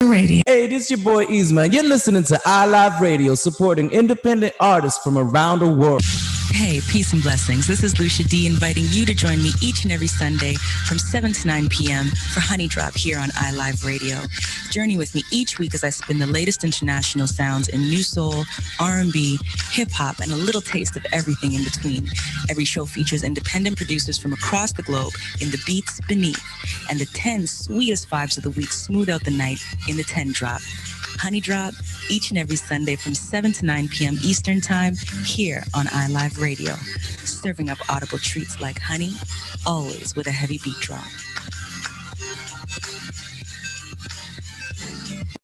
Radio. Hey, this is your boy Easeman. You're listening to iLive Radio, supporting independent artists from around the world. Hey, peace and blessings. This is Lucia D inviting you to join me each and every Sunday from 7 to 9 p.m. for Honey Drop here on iLive Radio. Journey with me each week as I spin the latest international sounds in new soul, R&B, hip-hop, and a little taste of everything in between. Every show features independent producers from across the globe in the beats beneath, and the 10 sweetest vibes of the week smooth out the night in the 10 Drop. Honey Drop, each and every Sunday from 7 to 9 p.m. Eastern Time, here on iLive Radio. Serving up audible treats like honey, always with a heavy beat drop.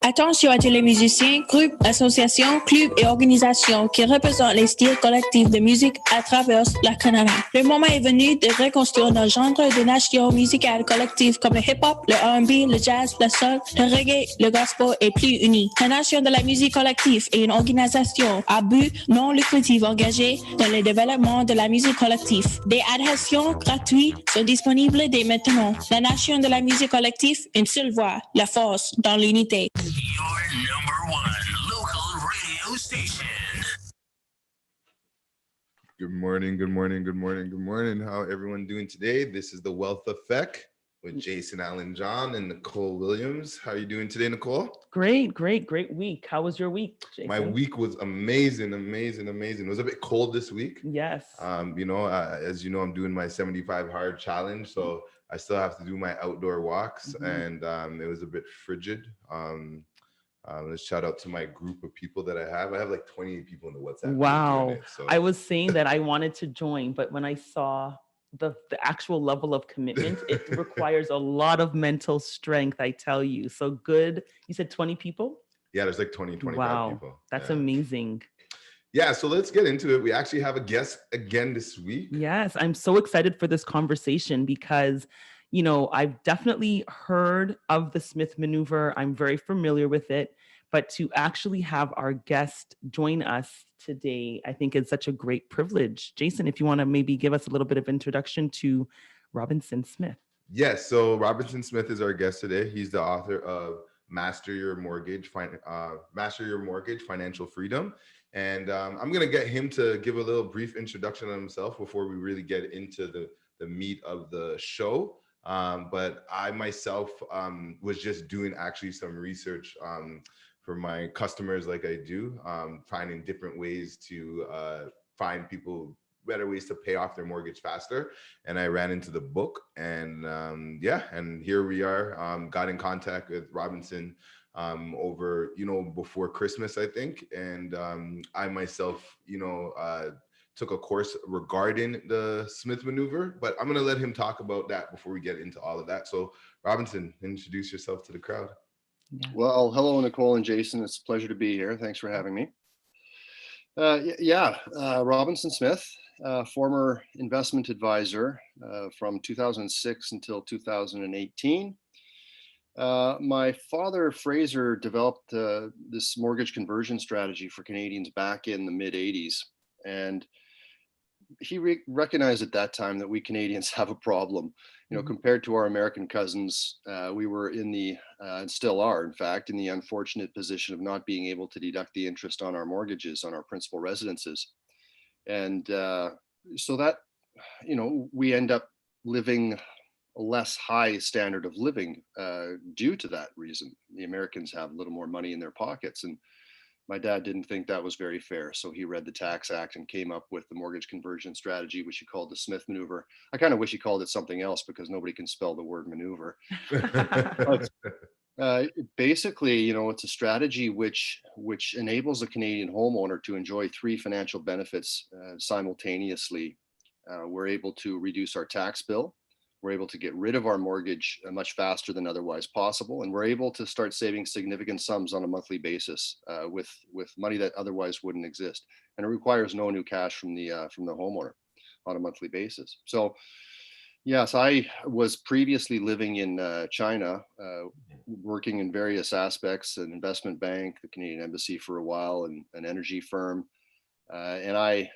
Attention à tous les musiciens, groupes, associations, clubs et organisations qui représentent les styles collectifs de musique à travers le Canada. Le moment est venu de reconstruire nos genres de nations musicales collectives comme le hip-hop, le R&B, le jazz, le soul, le reggae, le gospel et plus unis. La Nation de la musique collective est une organisation à but non lucratif engagée dans le développement de la musique collective. Des adhésions gratuites sont disponibles dès maintenant. La Nation de la musique collective, une seule voix, la force dans l'unité. Your number one local radio station. Good morning, good morning, good morning, good morning. How everyone doing today? This is The Wealth Effect with Jason Allen John and Nicole Williams. How are you doing today, Nicole? Great week. How was your week, Jason? My week was amazing. It was a bit cold this week. Yes. As you know, I'm doing my 75 hard challenge, so I still have to do my outdoor walks, and it was a bit frigid. Let's shout out to my group of people that I have. I have like 28 people in the WhatsApp. Wow. I was saying that I wanted to join, but when I saw the actual level of commitment, it requires a lot of mental strength, I tell you. So good. You said 20 people? Yeah, there's like 20, 25 wow. people. That's amazing. Yeah, so let's get into it. We actually have a guest again this week. Yes, I'm so excited for this conversation because, you know, I've definitely heard of the Smith Maneuver. I'm very familiar with it, but to actually have our guest join us today, I think is such a great privilege. Jason, if you want to maybe give us a little bit of introduction to Robinson Smith. Yes, so Robinson Smith is our guest today. He's the author of Master Your Mortgage, Financial Freedom. And I'm going to get him to give a little brief introduction on himself before we really get into the meat of the show. But I myself was just doing actually some research for my customers like I do, finding different ways to find people better ways to pay off their mortgage faster. And I ran into the book and and here we are, got in contact with Robinson over, before Christmas, I think. And I myself, took a course regarding the Smith Maneuver, but I'm going to let him talk about that before we get into all of that. So Robinson, introduce yourself to the crowd. Yeah. Well, hello, Nicole and Jason. It's a pleasure to be here. Thanks for having me. Robinson Smith, former investment advisor from 2006 until 2018. My father, Fraser, developed this mortgage conversion strategy for Canadians back in the mid 80s. And he recognized at that time that we Canadians have a problem. Compared to our American cousins, we were in the, and still are, in fact, in the unfortunate position of not being able to deduct the interest on our mortgages, on our principal residences. And so that, we end up living a less high standard of living due to that reason. The Americans have a little more money in their pockets, and my dad didn't think that was very fair. So he read the Tax Act and came up with the mortgage conversion strategy, which he called the Smith Maneuver. I kind of wish he called it something else because nobody can spell the word maneuver. Basically, it's a strategy which enables a Canadian homeowner to enjoy three financial benefits simultaneously. We're able to reduce our tax bill. We're able to get rid of our mortgage much faster than otherwise possible. And we're able to start saving significant sums on a monthly basis with money that otherwise wouldn't exist. And it requires no new cash from the homeowner on a monthly basis. So yes, I was previously living in China, working in various aspects, an investment bank, the Canadian Embassy for a while, and an energy firm. I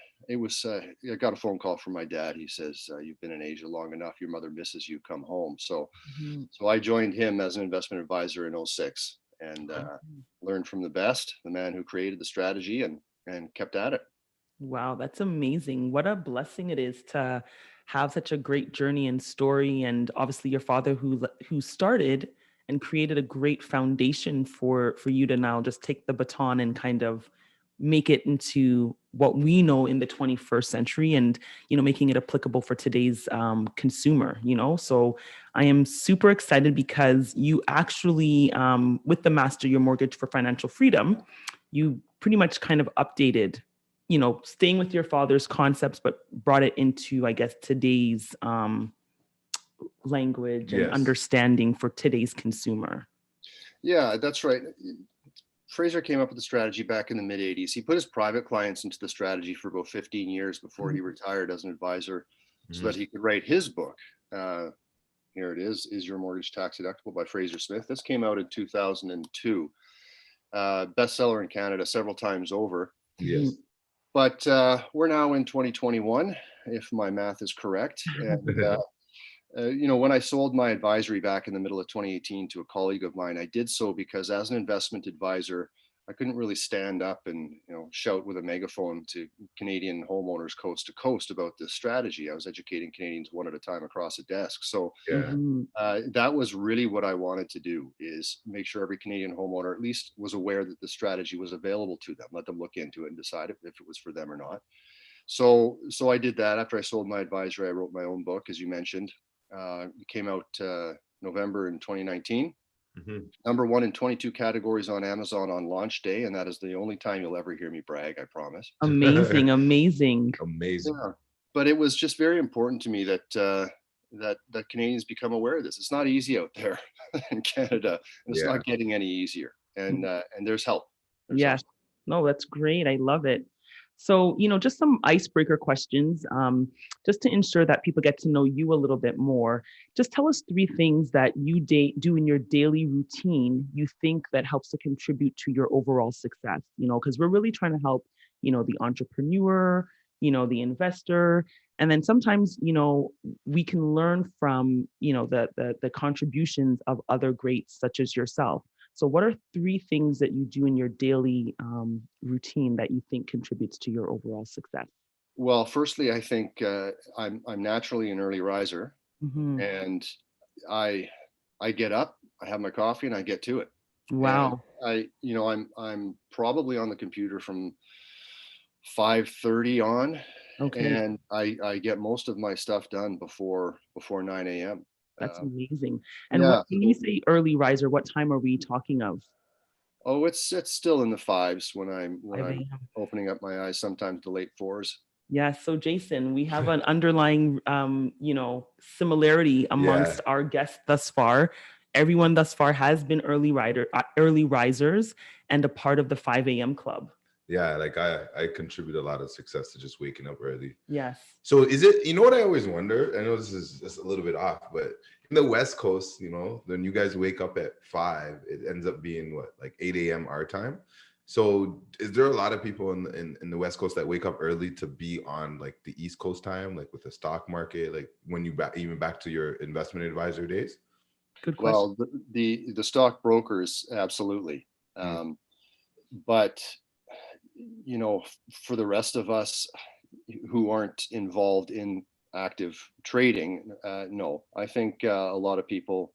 got a phone call from my dad. He says, "You've been in Asia long enough. Your mother misses you. Come home." So I joined him as an investment advisor in 2006. and learned from the best, the man who created the strategy, and kept at it. Wow, that's amazing. What a blessing it is to have such a great journey and story. And obviously your father who started and created a great foundation for you to now just take the baton and kind of make it into what we know in the 21st century, and making it applicable for today's consumer. So I am super excited because you actually, with the Master Your Mortgage for Financial Freedom, you pretty much kind of updated, staying with your father's concepts, but brought it into, I guess, today's language and understanding for today's consumer. Yeah, that's right. Fraser came up with the strategy back in the mid 80s. He put his private clients into the strategy for about 15 years before he retired as an advisor, so that he could write his book. Here it is Your Mortgage Tax Deductible by Fraser Smith. This came out in 2002. Bestseller in Canada several times over. Yes. But we're now in 2021, if my math is correct. And when I sold my advisory back in the middle of 2018 to a colleague of mine, I did so because as an investment advisor, I couldn't really stand up and shout with a megaphone to Canadian homeowners coast to coast about this strategy. I was educating Canadians one at a time across a desk. So that was really what I wanted to do, is make sure every Canadian homeowner at least was aware that the strategy was available to them, let them look into it and decide if it was for them or not. So I did that. After I sold my advisory, I wrote my own book, as you mentioned. It came out November in 2019. Number one in 22 categories on Amazon on launch day, and that is the only time you'll ever hear me brag, I promise. Amazing. Yeah. But it was just very important to me that that Canadians become aware of this. It's not easy out there in Canada, and it's not getting any easier. And there's help. Yes. No, that's great. I love it. So, just some icebreaker questions, just to ensure that people get to know you a little bit more. Just tell us 3 things that you do in your daily routine you think that helps to contribute to your overall success, because we're really trying to help, the entrepreneur, the investor. And then sometimes, we can learn from, the contributions of other greats such as yourself. So what are 3 things that you do in your daily routine that you think contributes to your overall success? Well, firstly, I think I'm naturally an early riser, and I get up, I have my coffee, and I get to it. Wow. And I'm probably on the computer from 5:30 on, and I get most of my stuff done before 9 a.m. That's amazing. And when you say early riser, what time are we talking of? Oh, it's still in the 5s when I'm opening up my eyes, sometimes the late 4s. Yeah. So Jason, we have an underlying, similarity amongst our guests thus far. Everyone thus far has been early risers and a part of the 5 a.m. club. Yeah, like I contribute a lot of success to just waking up early. Yes. So is it, what I always wonder, I know this is just a little bit off, but in the West Coast, when you guys wake up at 5, it ends up being like 8 a.m. our time. So is there a lot of people in the West Coast that wake up early to be on like the East Coast time, like with the stock market, like when you even back to your investment advisor days? Good question. Well, the stock brokers, absolutely. But for the rest of us who aren't involved in active trading, no. I think a lot of people,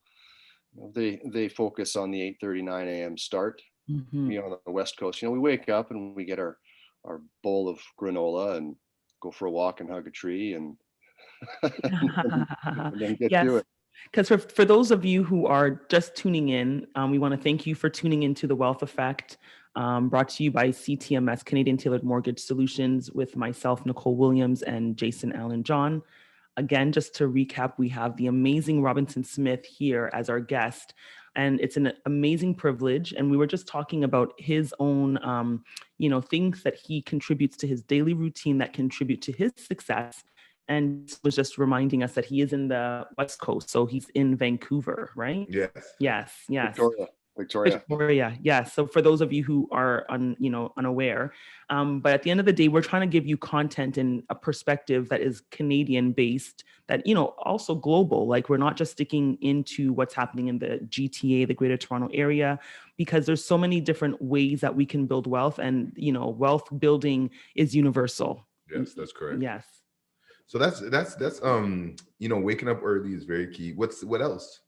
they focus on the 8:30, 9 a.m. start. On the West Coast, we wake up and we get our bowl of granola and go for a walk and hug a tree and, and then get to it. Because for those of you who are just tuning in, we want to thank you for tuning into The Wealth Effect, brought to you by CTMS, Canadian Tailored Mortgage Solutions, with myself, Nicole Williams, and Jason Allen John. Again, just to recap, we have the amazing Robinson Smith here as our guest, and it's an amazing privilege. And we were just talking about his own, things that he contributes to his daily routine that contribute to his success. And was just reminding us that he is in the West Coast, so he's in Vancouver, right? Yes. Yes. Victoria. Victoria. Victoria, yes. So for those of you who are unaware, but at the end of the day, we're trying to give you content and a perspective that is Canadian based, that also global. Like, we're not just sticking into what's happening in the GTA, the Greater Toronto Area, because there's so many different ways that we can build wealth, and wealth building is universal. Yes, that's correct. Yes. So that's waking up early is very key. What else?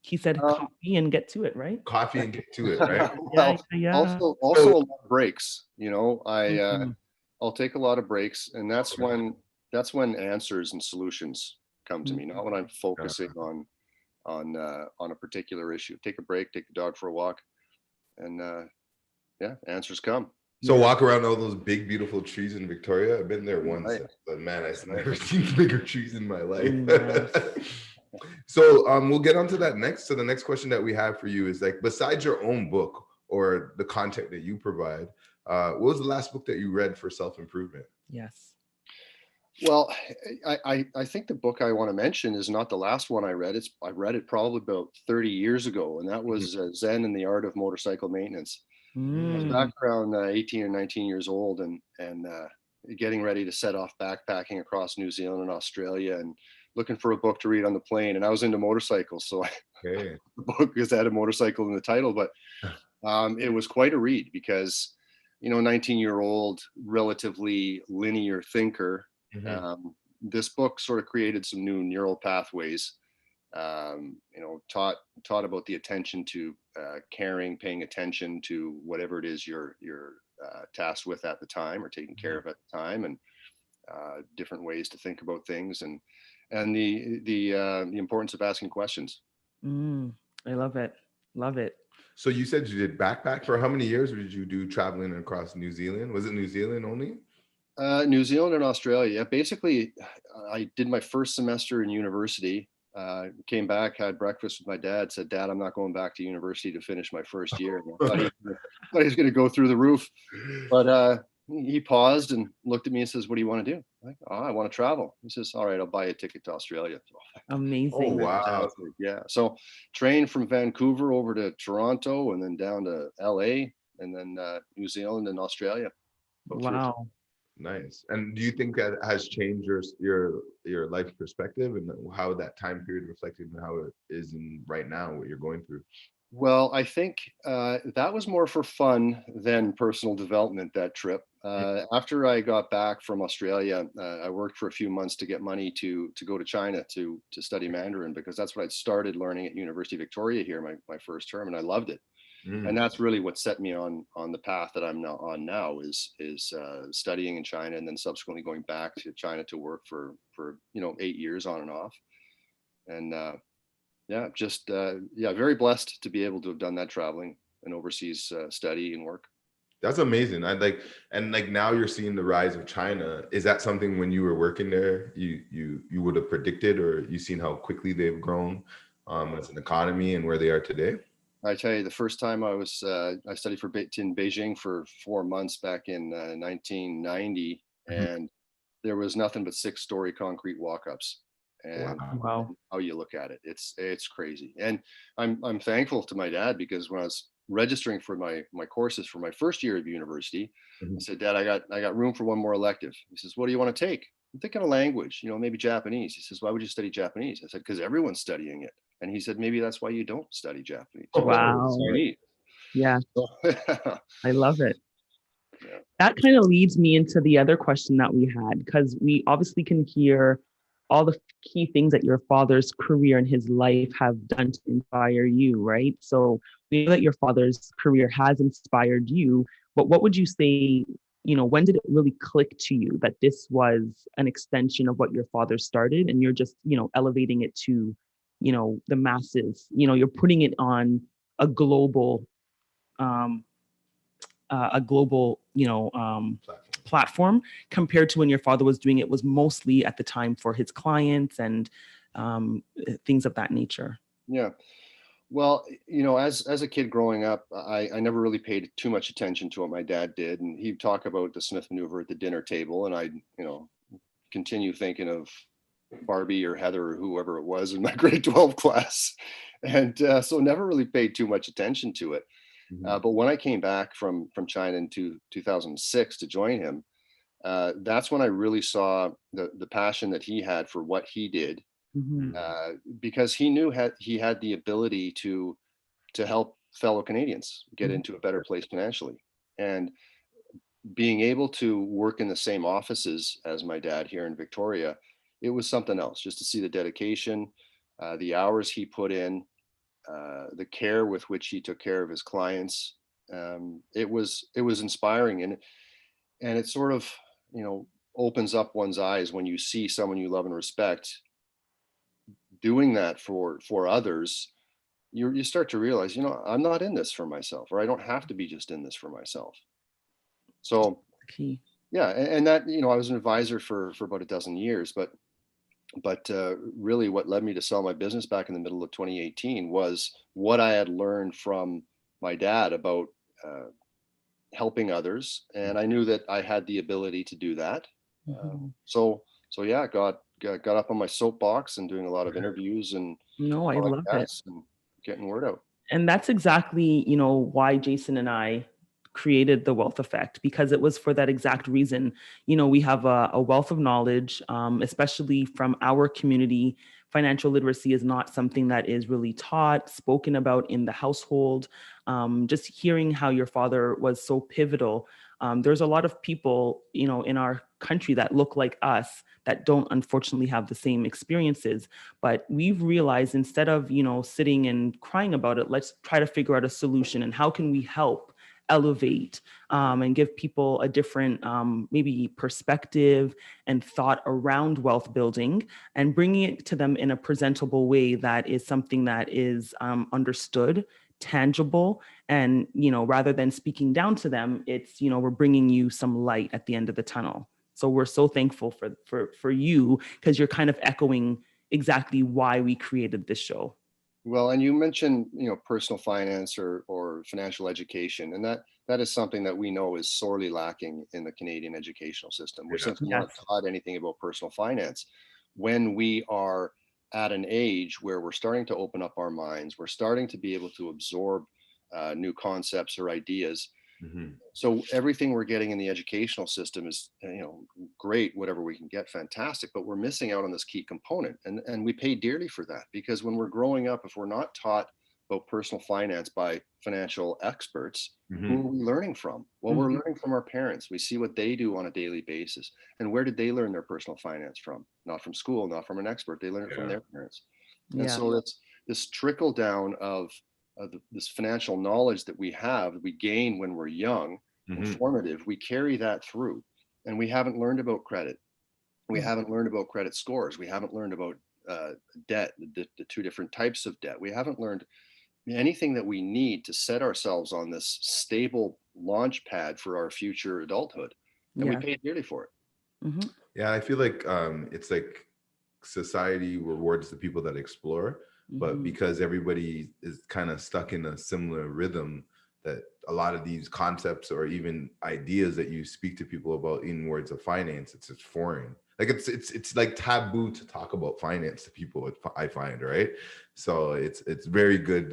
He said coffee and get to it, right? Coffee and get to it, right? Well, Yeah. also a lot of breaks. Mhm. I'll take a lot of breaks, and that's when answers and solutions come to me, not when I'm focusing on a particular issue. Take a break, take the dog for a walk, and answers come. So walk around all those big, beautiful trees in Victoria. I've been there once, Right. but man, I've never seen bigger trees in my life. Yes. So we'll get on to that next. So the next question that we have for you is, like, besides your own book or the content that you provide, what was the last book that you read for self-improvement? Yes. Well, I think the book I want to mention is not the last one I read. I read it probably about 30 years ago, and that was Zen and the Art of Motorcycle Maintenance. I was back around 18 or 19 years old, and getting ready to set off backpacking across New Zealand and Australia, and looking for a book to read on the plane. And I was into motorcycles, so the book had a motorcycle in the title, but it was quite a read because 19-year-old, relatively linear thinker. This book sort of created some new neural pathways. Taught about the attention to caring, paying attention to whatever it is you're tasked with at the time or taking care of at the time, and different ways to think about things, and the importance of asking questions. I love it. Love it. So you said you did backpack for how many years did you do traveling across New Zealand? Was it New Zealand only? New Zealand and Australia. Yeah, basically, I did my first semester in university. Came back, had breakfast with my dad, said, "Dad, I'm not going back to university to finish my first year." I thought he was going to go through the roof, but he paused and looked at me and says, "What do you want to do?" I'm like, "Oh, I want to travel." He says, "All right, I'll buy you a ticket to Australia." Amazing. Oh, wow. Yeah. So trained from Vancouver over to Toronto, and then down to LA, and then New Zealand and Australia. Wow. Nice. And do you think that has changed your life perspective, and how that time period reflected in how it is in right now, what you're going through? Well, I think that was more for fun than personal development, that trip. After I got back from Australia, I worked for a few months to get money to go to China to study Mandarin, because that's what I'd started learning at University of Victoria here, my first term, and I loved it. And that's really what set me on the path that I'm now on now, is studying in China, and then subsequently going back to China to work for 8 years on and off. And very blessed to be able to have done that traveling and overseas study and work. That's amazing. Now you're seeing the rise of China. Is that something when you were working there you would have predicted, or you seen how quickly they've grown as an economy and where they are today? I tell you, the first time I studied in Beijing for 4 months back in 1990, and there was nothing but 6-story concrete walk-ups. And Wow. how you look at it, it's crazy. And I'm thankful to my dad, because when I was registering for my courses for my first year of university, I said, "Dad, I got room for one more elective." He says, "What do you want to take?" I'm thinking a language, maybe Japanese. He says, "Why would you study Japanese?" I said, "Because everyone's studying it." And he said, "Maybe that's why you don't study Japanese." Wow. Yeah. So, I love it. Yeah. That kind of leads me into the other question that we had, because we obviously can hear all the key things that your father's career and his life have done to inspire you, right? So we know that your father's career has inspired you, but what would you say, when did it really click to you that this was an extension of what your father started, and you're just, elevating it to, the masses, you're putting it on a global, platform, compared to when your father was doing it was mostly at the time for his clients and things of that nature? Yeah. Well, as a kid growing up, I never really paid too much attention to what my dad did. And he'd talk about the Smith maneuver at the dinner table, and I'd, continue thinking of Barbie or Heather or whoever it was in my grade 12 class. And so never really paid too much attention to it. Mhm. But when I came back from China in 2006 to join him, that's when I really saw the passion that he had for what he did, Mhm. because he knew he had the ability to help fellow Canadians get Mhm. into a better place financially. And being able to work in the same offices as my dad here in Victoria, it was something else just to see the dedication, the hours he put in, the care with which he took care of his clients. It was inspiring, and it sort of, you know, opens up one's eyes when you see someone you love and respect doing that for others. You start to realize, you know, I'm not in this for myself, or I don't have to be just in this for myself. So Key. yeah, and that, you know, I was an advisor for about a dozen years, but really what led me to sell my business back in the middle of 2018 was what I had learned from my dad about uh, helping others, and I knew that I had the ability to do that. Mhm. So yeah, got up on my soapbox and doing a lot of interviews and No, I love it. podcasts and getting word out. And that's exactly, you know, why Jason and I created the Wealth Effect, because it was for that exact reason. You know, we have a wealth of knowledge, especially from our community. Financial literacy is not something that is really taught, spoken about in the household. Just hearing how your father was so pivotal. There's a lot of people, you know, in our country that look like us that don't unfortunately have the same experiences. But we've realized, instead of, you know, sitting and crying about it, let's try to figure out a solution, and how can we help elevate, and give people a different, maybe perspective and thought around wealth building, and bringing it to them in a presentable way that is something that is, understood, tangible, and, you know, rather than speaking down to them, it's, you know, we're bringing you some light at the end of the tunnel. So we're so thankful for you, because you're kind of echoing exactly why we created this show. Well, and you mentioned, you know, personal finance or financial education, and that is something that we know is sorely lacking in the Canadian educational system. We're Yeah. simply Yes. not taught anything about personal finance. When we are at an age where we're starting to open up our minds, we're starting to be able to absorb new concepts or ideas. Mhm. So everything we're getting in the educational system is, you know, great, whatever we can get, fantastic, but we're missing out on this key component, and we pay dearly for that, because when we're growing up, if we're not taught about personal finance by financial experts, who Mhm. are we learning from? Well, we're Mhm. learning from our parents. We see what they do on a daily basis. And where did they learn their personal finance from? Not from school, not from an expert. They learn it from Yeah. their parents. And Yeah. so it's this trickle down of this financial knowledge that we have, that we gain when we're young and Mhm. formative, we carry that through. And we haven't learned about credit. We Mm. haven't learned about credit scores. We haven't learned about debt, the two different types of debt. We haven't learned anything that we need to set ourselves on this stable launch pad for our future adulthood. And we Yeah. pay dearly for it. Mhm. Yeah, I feel like it's like society rewards the people that explore, but Mhm. because everybody is kind of stuck in a similar rhythm, that a lot of these concepts or even ideas that you speak to people about in words of finance, it's just foreign. Like it's like taboo to talk about finance to people. I find, right? So it's very good.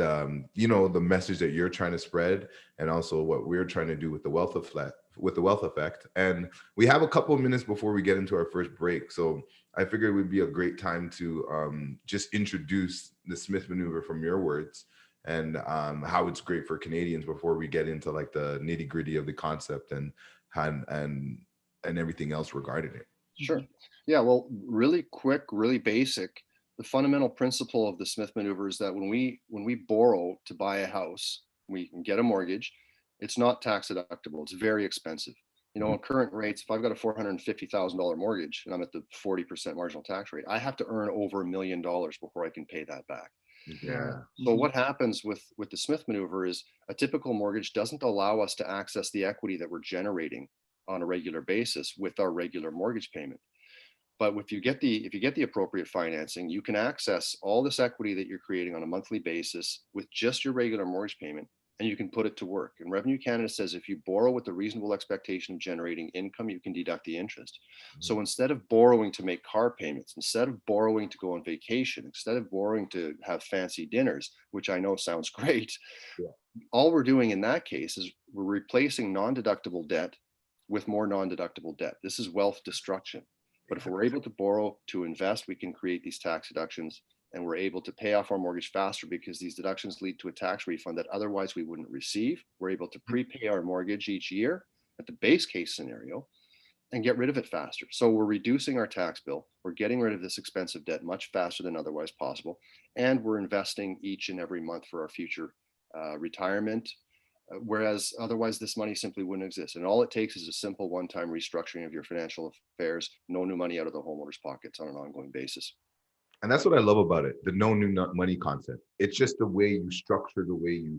You know, the message that you're trying to spread, and also what we're trying to do with the wealth effect. And we have a couple of minutes before we get into our first break, so I figured it would be a great time to just introduce the Smith maneuver from your words, and how it's great for Canadians before we get into like the nitty gritty of the concept and and everything else regarding it. Sure. Yeah. Well, really quick, really basic. The fundamental principle of the Smith maneuver is that when we borrow to buy a house, we can get a mortgage. It's not tax deductible. It's very expensive. You know, Mhm. on current rates, if I've got a $450,000 mortgage and I'm at the 40% marginal tax rate, I have to earn over $1 million before I can pay that back. Yeah. So Mhm. what happens with the Smith maneuver is a typical mortgage doesn't allow us to access the equity that we're generating on a regular basis with our regular mortgage payment. But if you get the appropriate financing, you can access all this equity that you're creating on a monthly basis with just your regular mortgage payment, and you can put it to work. And Revenue Canada says if you borrow with a reasonable expectation of generating income, you can deduct the interest. So instead of borrowing to make car payments, instead of borrowing to go on vacation, instead of borrowing to have fancy dinners, which I know sounds great, all we're doing in that case is we're replacing non-deductible debt with more non-deductible debt. This is wealth destruction. But if we're able to borrow to invest, we can create these tax deductions, and we're able to pay off our mortgage faster because these deductions lead to a tax refund that otherwise we wouldn't receive. We're able to prepay our mortgage each year at the base case scenario and get rid of it faster. So we're reducing our tax bill. We're getting rid of this expensive debt much faster than otherwise possible. And we're investing each and every month for our future retirement, whereas otherwise this money simply wouldn't exist. And all it takes is a simple one-time restructuring of your financial affairs, no new money out of the homeowner's pockets on an ongoing basis. And that's what I love about it, the no new money concept. It's just the way you structure, the way you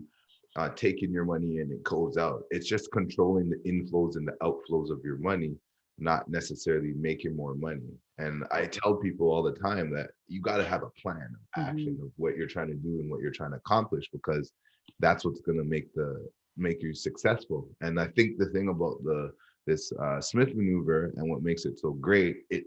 take in your money and it goes out. It's just controlling the inflows and the outflows of your money, not necessarily making more money. And I tell people all the time that you got to have a plan of action of what you're trying to do and what you're trying to accomplish, because that's what's going to make you successful. And I think the thing about this Smith maneuver and what makes it so great, it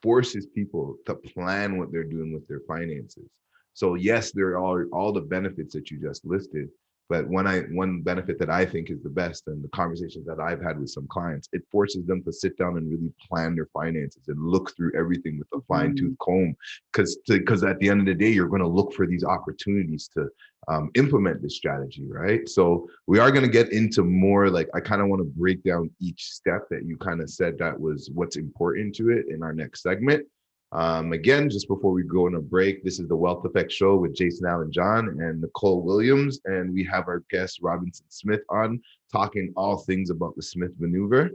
forces people to plan what they're doing with their finances. So yes, there are all the benefits that you just listed, but one benefit that I think is the best, and the conversations that I've had with some clients, it forces them to sit down and really plan their finances and look through everything with a fine-tooth comb, because at the end of the day, you're going to look for these opportunities to implement this strategy, right? So we are going to get into more, like, I kind of want to break down each step that you kind of said that was what's important to it in our next segment. Again, just before we go on a break, this is the Wealth Effect Show with Jason Allen John and Nicole Williams, and we have our guest Robinson Smith on, talking all things about the Smith maneuver.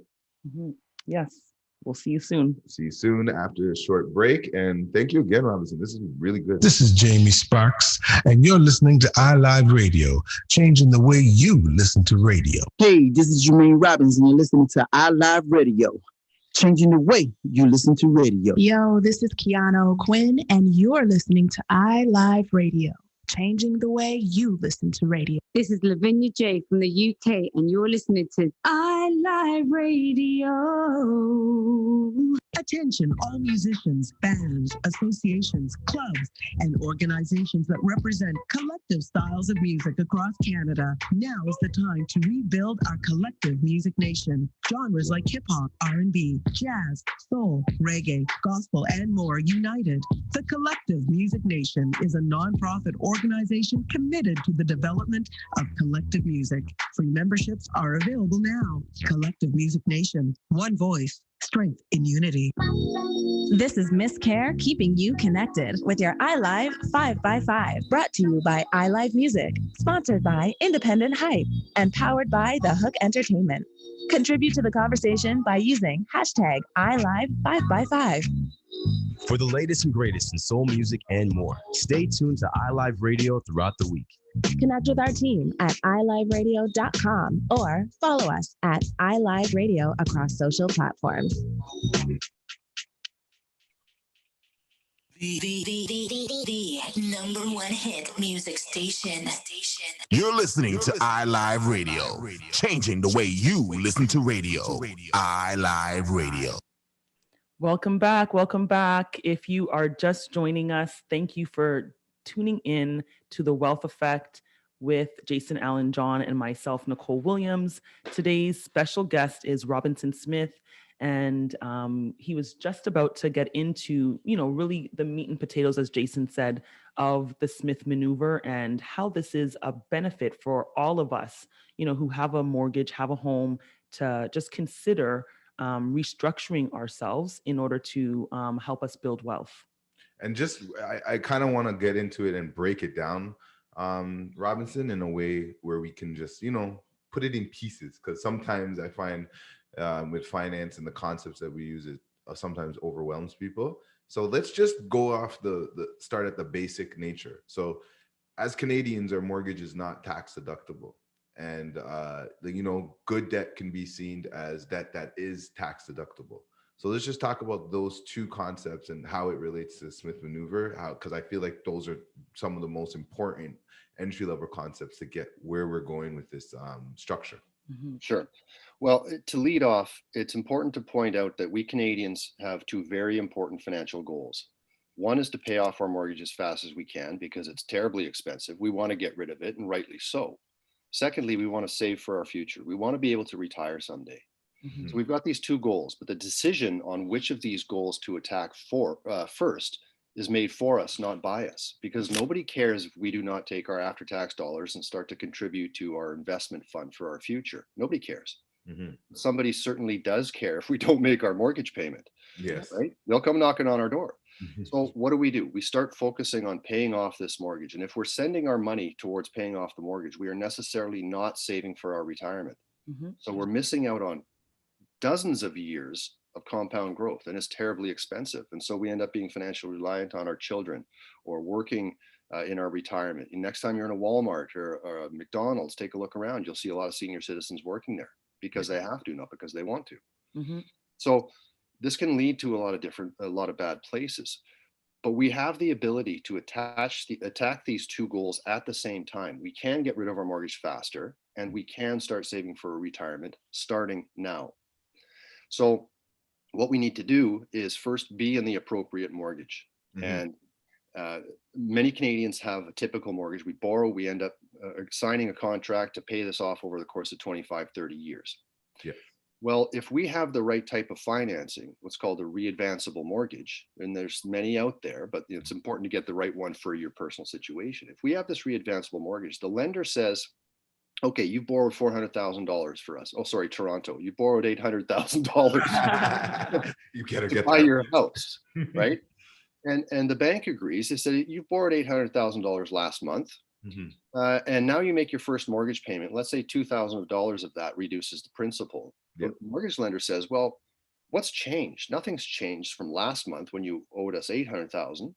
Yes, we'll see you soon. See you soon after a short break, and thank you again, Robinson. This is really good. This is Jamie Sparks, and you're listening to iLive Radio, changing the way you listen to radio. Hey, this is Jermaine Robinson. You're listening to iLive Radio, changing the way you listen to radio. Yo, this is Kiana Quinn, and you're listening to iLive Radio, changing the way you listen to radio. This is Lavinia J from the UK, and you're listening to iLive Radio. Attention, all musicians, bands, associations, clubs, and organizations that represent collective styles of music across Canada. Now is the time to rebuild our collective music nation. Genres like hip-hop, R&B, jazz, soul, reggae, gospel, and more united. The Collective Music Nation is a non-profit organization committed to the development of collective music. Free memberships are available now. Collective Music Nation, one voice, strength in unity. This is Miss Care, keeping you connected with your iLive 5x5, brought to you by iLive Music, sponsored by Independent Hype, and powered by The Hook Entertainment. Contribute to the conversation by using hashtag iLive5x5. For the latest and greatest in soul music and more, stay tuned to iLive Radio throughout the week. Connect with our team at iliveradio.com or follow us at iLive Radio across social platforms. The number one hit music station. You're listening to iLive Radio, changing the way you listen to radio. iLive Radio. Welcome back. Welcome back. If you are just joining us, thank you for tuning in to The Wealth Effect with Jason Allen John and myself, Nicole Williams. Today's special guest is Robinson Smith, and he was just about to get into, really the meat and potatoes, as Jason said, of the Smith maneuver and how this is a benefit for all of us, who have a mortgage, have a home, to just consider restructuring ourselves in order to help us build wealth. And just, I kind of want to get into it and break it down, Robinson, in a way where we can just, put it in pieces. Because sometimes I find with finance and the concepts that we use, it sometimes overwhelms people. So let's just go off start at the basic nature. So as Canadians, our mortgage is not tax deductible. And, good debt can be seen as debt that is tax deductible. So let's just talk about those two concepts and how it relates to the Smith maneuver, because I feel like those are some of the most important entry-level concepts to get where we're going with this structure. Sure. Well, to lead off, it's important to point out that we Canadians have two very important financial goals. One is to pay off our mortgage as fast as we can because it's terribly expensive. We want to get rid of it, and rightly so. Secondly, we want to save for our future. We want to be able to retire someday. So we've got these two goals, but the decision on which of these goals to attack first is made for us, not by us, because nobody cares if we do not take our after-tax dollars and start to contribute to our investment fund for our future. Nobody cares. Somebody certainly does care if we don't make our mortgage payment. Yes. Right? They'll come knocking on our door. So what do? We start focusing on paying off this mortgage. And if we're sending our money towards paying off the mortgage, we are necessarily not saving for our retirement. So we're missing out on dozens of years of compound growth, and it's terribly expensive. And so we end up being financially reliant on our children or working in our retirement. And next time you're in a Walmart or a McDonald's, take a look around. You'll see a lot of senior citizens working there because they have to, not because they want to. So this can lead to a lot of bad places. But we have the ability to attack these two goals at the same time. We can get rid of our mortgage faster, and we can start saving for a retirement starting now. So what we need to do is first be in the appropriate mortgage. And many Canadians have a typical mortgage. We borrow, we end up signing a contract to pay this off over the course of 25, 30 years. Yeah. Well, if we have the right type of financing, what's called a readvanceable mortgage, and there's many out there, but it's important to get the right one for your personal situation. If we have this readvanceable mortgage, the lender says, okay, you borrowed $400,000 for us. Oh, sorry, Toronto. You borrowed $800,000 you gotta to get buy that. your house, right? And the bank agrees. They said, you borrowed $800,000 last month. And now you make your first mortgage payment. Let's say $2,000 of that reduces the principal. The mortgage lender says, well, what's changed? Nothing's changed from last month when you owed us $800,000.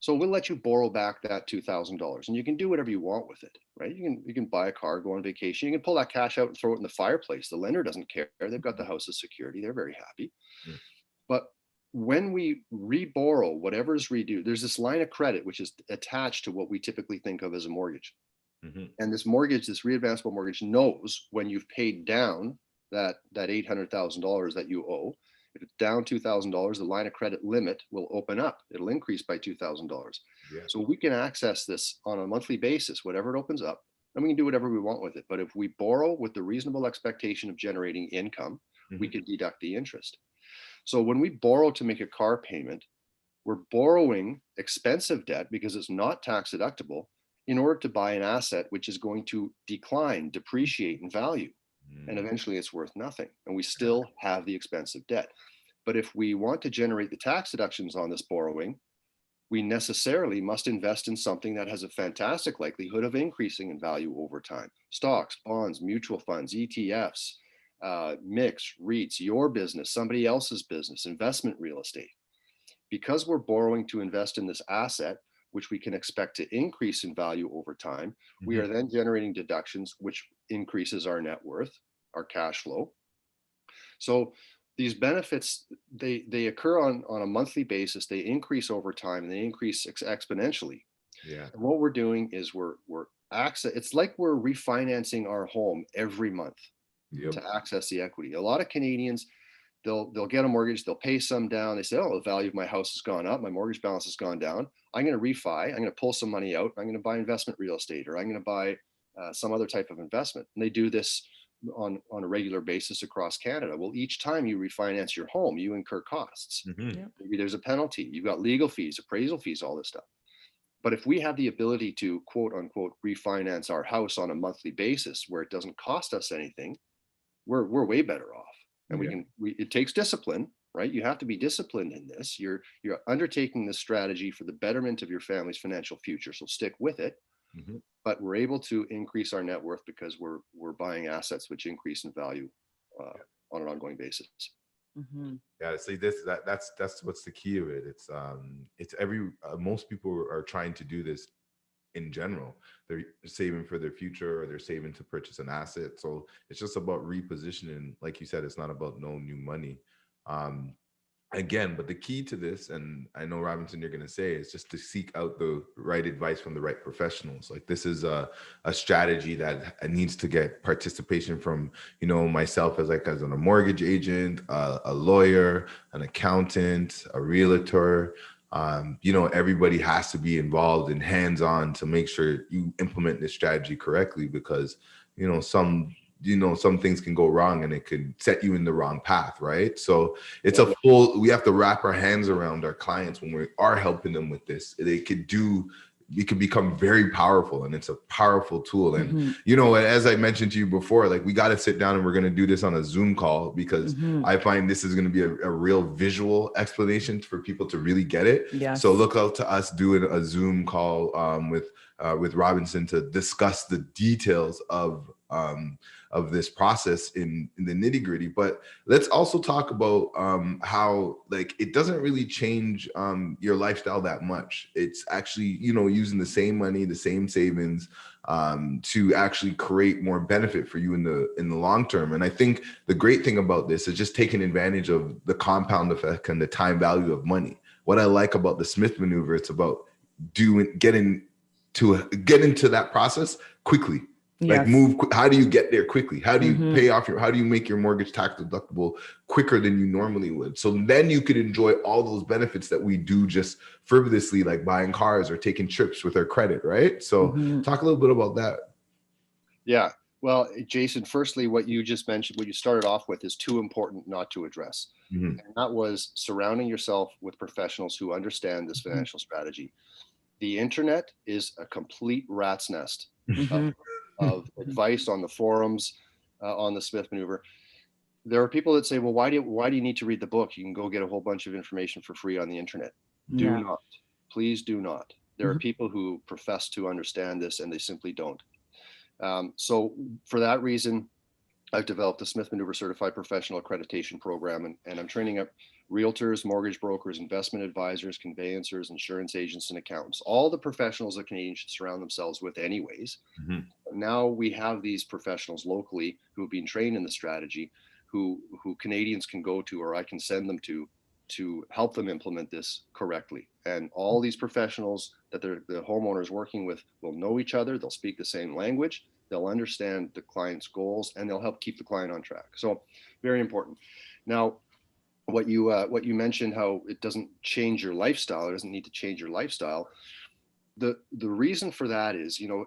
So we'll let you borrow back that $2,000, and you can do whatever you want with it, right? You can buy a car, go on vacation. You can pull that cash out and throw it in the fireplace. The lender doesn't care. They've got the house as security. They're very happy. But when we re-borrow, whatever is redo, there's this line of credit which is attached to what we typically think of as a mortgage. And this mortgage, this readvanceable mortgage, knows when you've paid down that $800,000 that you owe. If it's down $2,000, the line of credit limit will open up. It'll increase by $2,000. So we can access this on a monthly basis, whatever it opens up, and we can do whatever we want with it. But if we borrow with the reasonable expectation of generating income, we can deduct the interest. So when we borrow to make a car payment, we're borrowing expensive debt because it's not tax deductible in order to buy an asset which is going to decline, depreciate in value. And eventually it's worth nothing. And we still have the expensive debt. But if we want to generate the tax deductions on this borrowing, we necessarily must invest in something that has a fantastic likelihood of increasing in value over time. Stocks, bonds, mutual funds, ETFs, mix, REITs, your business, somebody else's business, investment real estate. Because we're borrowing to invest in this asset, which we can expect to increase in value over time, we are then generating deductions, which increases our net worth, our cash flow. So these benefits, they occur on a monthly basis, they increase over time, and they increase exponentially. And what we're doing is it's like we're refinancing our home every month to access the equity. A lot of Canadians, they'll get a mortgage, they'll pay some down. They say, oh, the value of my house has gone up. My mortgage balance has gone down. I'm going to refi. I'm going to pull some money out. I'm going to buy investment real estate, or I'm going to buy some other type of investment. And they do this on a regular basis across Canada. Well, each time you refinance your home, you incur costs. Maybe there's a penalty. You've got legal fees, appraisal fees, all this stuff. But if we have the ability to quote unquote refinance our house on a monthly basis where it doesn't cost us anything, we're way better off. And it takes discipline, right? You have to be disciplined in this. You're undertaking this strategy for the betterment of your family's financial future. So stick with it. But we're able to increase our net worth because we're buying assets which increase in value on an ongoing basis. Yeah, see that's what's the key of it. It's most people are trying to do this in general. They're saving for their future, or they're saving to purchase an asset. So it's just about repositioning. Like you said, it's not about no new money. again, but the key to this, and I know Robinson, you're going to say, is just to seek out the right advice from the right professionals. Like this is a strategy that needs to get participation from, you know, myself as a mortgage agent, a lawyer, an accountant, a realtor. You know, everybody has to be involved and hands-on to make sure you implement this strategy correctly, because, you know, some things can go wrong and it could set you in the wrong path, right? So it's we have to wrap our hands around our clients when we are helping them with this. It could become very powerful, and it's a powerful tool. And, you know, as I mentioned to you before, like we got to sit down and we're going to do this on a Zoom call, because I find this is going to be a real visual explanation for people to really get it. Yes. So look out to us doing a Zoom call with Robinson to discuss the details of this process in the nitty gritty. But let's also talk about how, like, it doesn't really change your lifestyle that much. It's actually, you know, using the same money, the same savings to actually create more benefit for you in the long term. And I think the great thing about this is just taking advantage of the compound effect and the time value of money. What I like about the Smith maneuver, it's about getting into that process quickly. Like how do you get there quickly? How do you pay off how do you make your mortgage tax deductible quicker than you normally would? So then you could enjoy all those benefits that we do just frivolously, like buying cars or taking trips with our credit, right? So talk a little bit about that. Yeah. Well, Jason, firstly, what you just mentioned, what you started off with is too important not to address. And that was surrounding yourself with professionals who understand this financial strategy. The internet is a complete rat's nest of advice on the forums, on the Smith maneuver. There are people that say, well, why do you need to read the book? You can go get a whole bunch of information for free on the internet. Do not, please do not. There are people who profess to understand this and they simply don't. So for that reason, I've developed the Smith Maneuver Certified Professional Accreditation Program, and I'm training up realtors, mortgage brokers, investment advisors, conveyancers, insurance agents, and accountants, all the professionals that Canadians should surround themselves with anyways. Now we have these professionals locally who have been trained in the strategy, who Canadians can go to, or I can send them to help them implement this correctly. And all these professionals that the homeowners working with will know each other, they'll speak the same language, they'll understand the client's goals, and they'll help keep the client on track. So very important. Now, what you mentioned, how it doesn't change your lifestyle, it doesn't need to change your lifestyle. The reason for that is, you know,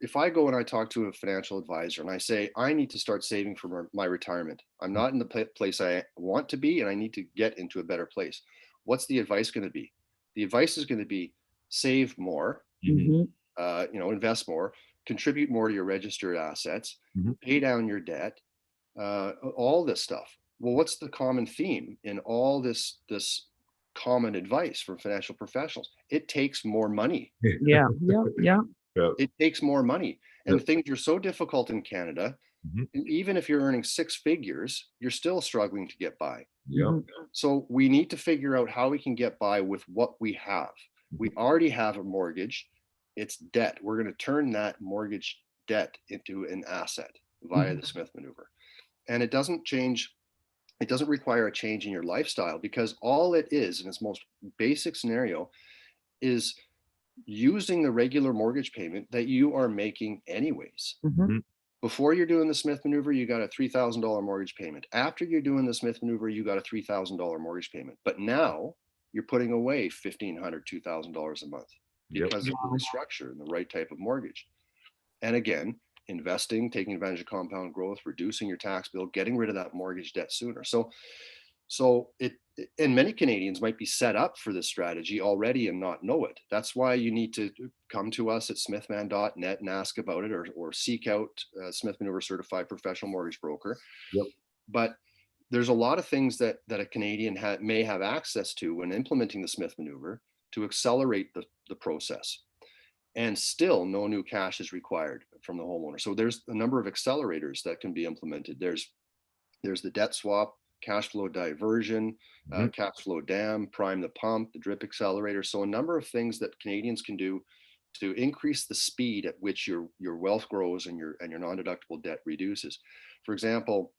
if I go and I talk to a financial advisor and I say, I need to start saving for my retirement, I'm not in the place I want to be, and I need to get into a better place. What's the advice going to be? The advice is going to be save more, you know, invest more, contribute more to your registered assets, pay down your debt, all this stuff. Well, what's the common theme in all this common advice from financial professionals? It takes more money. Yeah. It takes more money. And things are so difficult in Canada. Even if you're earning six figures, you're still struggling to get by. So we need to figure out how we can get by with what we have. We already have a mortgage. It's debt. We're going to turn that mortgage debt into an asset via the Smith maneuver. And it doesn't require a change in your lifestyle, because all it is, in its most basic scenario, is using the regular mortgage payment that you are making anyways. Before you're doing the Smith maneuver, you got a $3,000 mortgage payment. After you're doing the Smith maneuver, you got a $3,000 mortgage payment. But now you're putting away $1,500, $2,000 a month because of the structure and the right type of mortgage. And again, investing, taking advantage of compound growth, reducing your tax bill, getting rid of that mortgage debt sooner. So and many Canadians might be set up for this strategy already and not know it. That's why you need to come to us at smithman.net and ask about it, or seek out Smith Maneuver Certified Professional Mortgage Broker. But there's a lot of things that a Canadian may have access to when implementing the Smith Maneuver to accelerate the process. And still no new cash is required from the homeowner. So there's a number of accelerators that can be implemented. There's the debt swap, cash flow diversion, cash flow dam, prime the pump, the drip accelerator. So a number of things that Canadians can do to increase the speed at which your wealth grows and your non-deductible debt reduces. For example,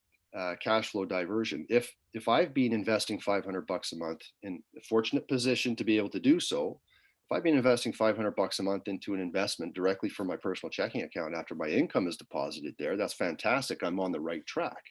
cash flow diversion. If I've been investing $500 a month, in a fortunate position to be able to do so, if I've been investing $500 a month into an investment directly from my personal checking account after my income is deposited there, that's fantastic. I'm on the right track.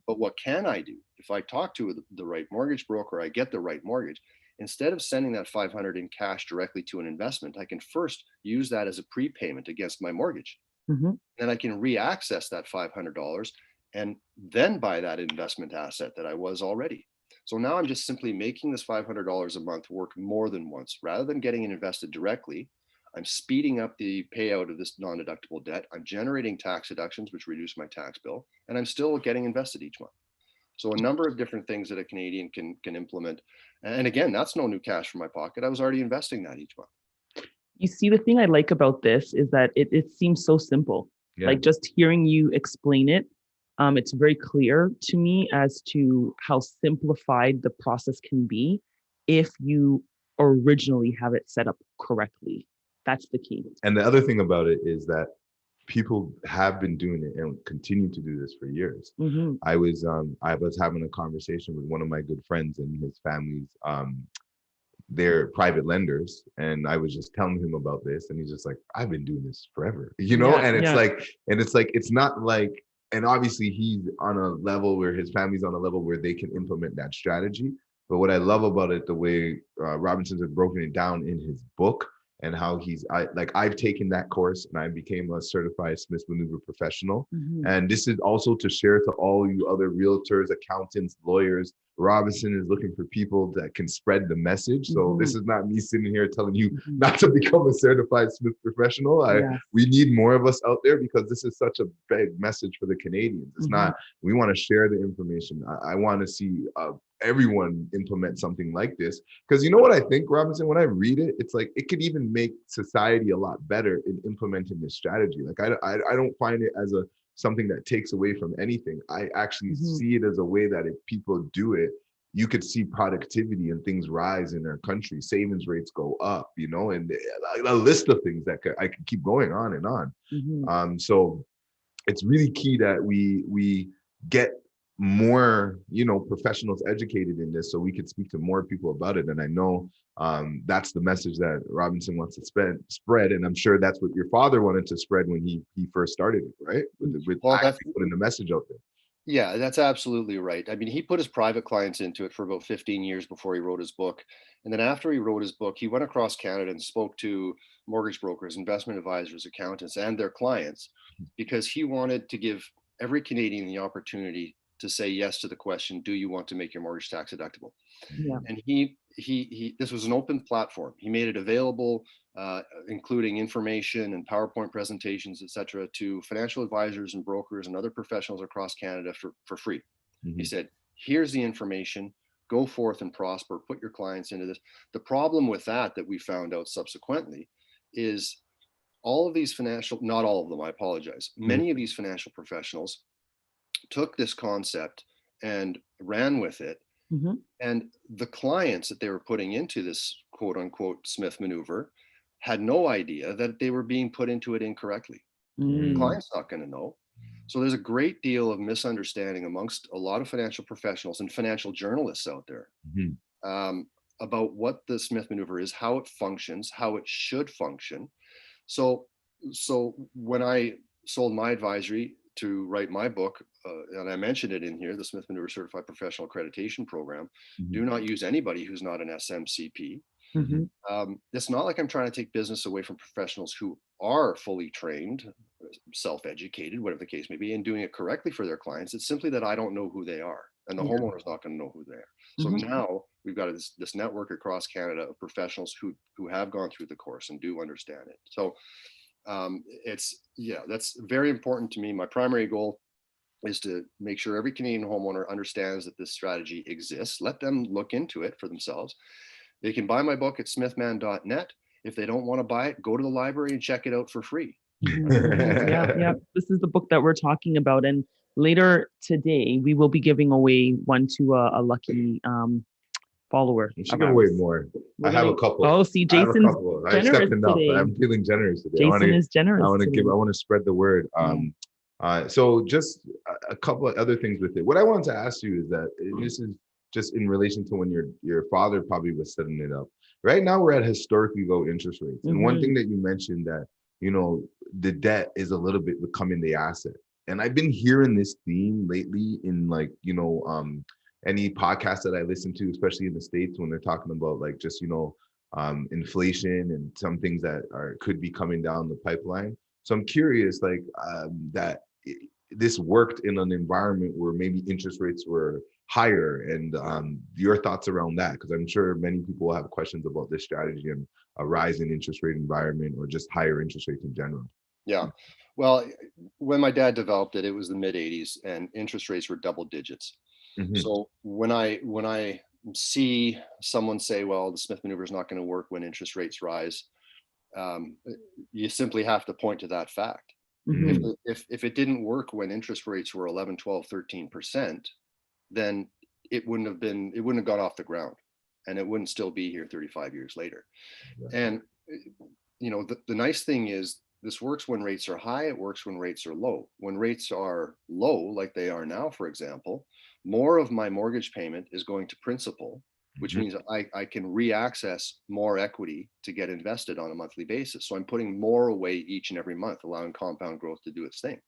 But what can I do? If I talk to the right mortgage broker, I get the right mortgage. Instead of sending that $500 in cash directly to an investment, I can first use that as a prepayment against my mortgage. Then I can re-access that $500 and then buy that investment asset that I was already. So now I'm just simply making this $500 a month work more than once. Rather than getting it invested directly, I'm speeding up the payout of this non-deductible debt. I'm generating tax deductions, which reduce my tax bill, and I'm still getting invested each month. So a number of different things that a Canadian can implement. And again, that's no new cash from my pocket. I was already investing that each month. You see, the thing I like about this is that it seems so simple. Like just hearing you explain it, it's very clear to me as to how simplified the process can be if you originally have it set up correctly. That's the key. And the other thing about it is that people have been doing it and continue to do this for years. I was having a conversation with one of my good friends and his family's they're private lenders, and I was just telling him about this, and he's just like, I've been doing this forever, you know. And it's like it's not like, and obviously he's on a level where his family's on a level where they can implement that strategy. But what I love about it, the way Robinson has broken it down in his book, and how I've taken that course and I became a certified Smith Maneuver professional. And this is also to share to all you other realtors, accountants, lawyers. Robinson is looking for people that can spread the message. So this is not me sitting here telling you not to become a certified Smith professional. We need more of us out there, because this is such a big message for the Canadians. It's not, we want to share the information. I want to see everyone implement something like this, because you know what I think, Robinson, when I read it, it's like it could even make society a lot better in implementing this strategy. Like I don't find it as something that takes away from anything. I actually see it as a way that if people do it, you could see productivity and things rise in our country, savings rates go up, you know, and a list of things that I could keep going on and on. So it's really key that we get more, you know, professionals educated in this, so we could speak to more people about it. And I know that's the message that Robinson wants to spread, and I'm sure that's what your father wanted to spread when he first started it, right? With putting the message out there. Yeah, that's absolutely right. I mean, he put his private clients into it for about 15 years before he wrote his book. And then after he wrote his book, he went across Canada and spoke to mortgage brokers, investment advisors, accountants, and their clients, because he wanted to give every Canadian the opportunity to say yes to the question, do you want to make your mortgage tax deductible? And he this was an open platform. He made it available, including information and PowerPoint presentations, etc., to financial advisors and brokers and other professionals across Canada for free. He said, here's the information, go forth and prosper, put your clients into this. The problem with that we found out subsequently is all of these not all of them, I apologize, many of these financial professionals took this concept and ran with it. And the clients that they were putting into this quote unquote Smith maneuver had no idea that they were being put into it incorrectly. The client's not going to know. So there's a great deal of misunderstanding amongst a lot of financial professionals and financial journalists out there about what the Smith maneuver is, how it functions, how it should function. So when I sold my advisory to write my book, and I mentioned it in here, the Smith Maneuver Certified Professional Accreditation Program, do not use anybody who's not an SMCP. It's not like I'm trying to take business away from professionals who are fully trained, self-educated, whatever the case may be, and doing it correctly for their clients. It's simply that I don't know who they are, and the homeowner's not going to know who they are. So now we've got this network across Canada of professionals who have gone through the course and do understand it. So that's very important to me. My primary goal is to make sure every Canadian homeowner understands that this strategy exists. Let them look into it for themselves. They can buy my book at smithman.net. If they don't want to buy it, go to the library and check it out for free. Yeah. This is the book that we're talking about. And later today, we will be giving away one to a lucky follower. You should give away more. I have a couple. Oh, see, Jason's generous today. I'm feeling generous today. Jason is generous. I want to spread the word. So just a couple of other things with it. What I wanted to ask you is that, and this is just in relation to when your father probably was setting it up. Right now, we're at historically low interest rates. And one thing that you mentioned that, the debt is a little bit becoming the asset. And I've been hearing this theme lately in any podcast that I listen to, especially in the States, when they're talking about like just, inflation and some things that could be coming down the pipeline. So I'm curious, this worked in an environment where maybe interest rates were higher, and your thoughts around that, because I'm sure many people will have questions about this strategy and a rise in interest rate environment or just higher interest rates in general. Yeah. Well, when my dad developed it, it was the mid 80s and interest rates were double digits. So when I see someone say, well, the Smith maneuver is not going to work when interest rates rise, you simply have to point to that fact. If it didn't work when interest rates were 11, 12, 13%, then it wouldn't have gone off the ground, and it wouldn't still be here 35 years later. And the nice thing is, this works when rates are high, it works when rates are low. When rates are low, like they are now, for example, more of my mortgage payment is going to principal, which means I can re-access more equity to get invested on a monthly basis. So I'm putting more away each and every month, allowing compound growth to do its thing.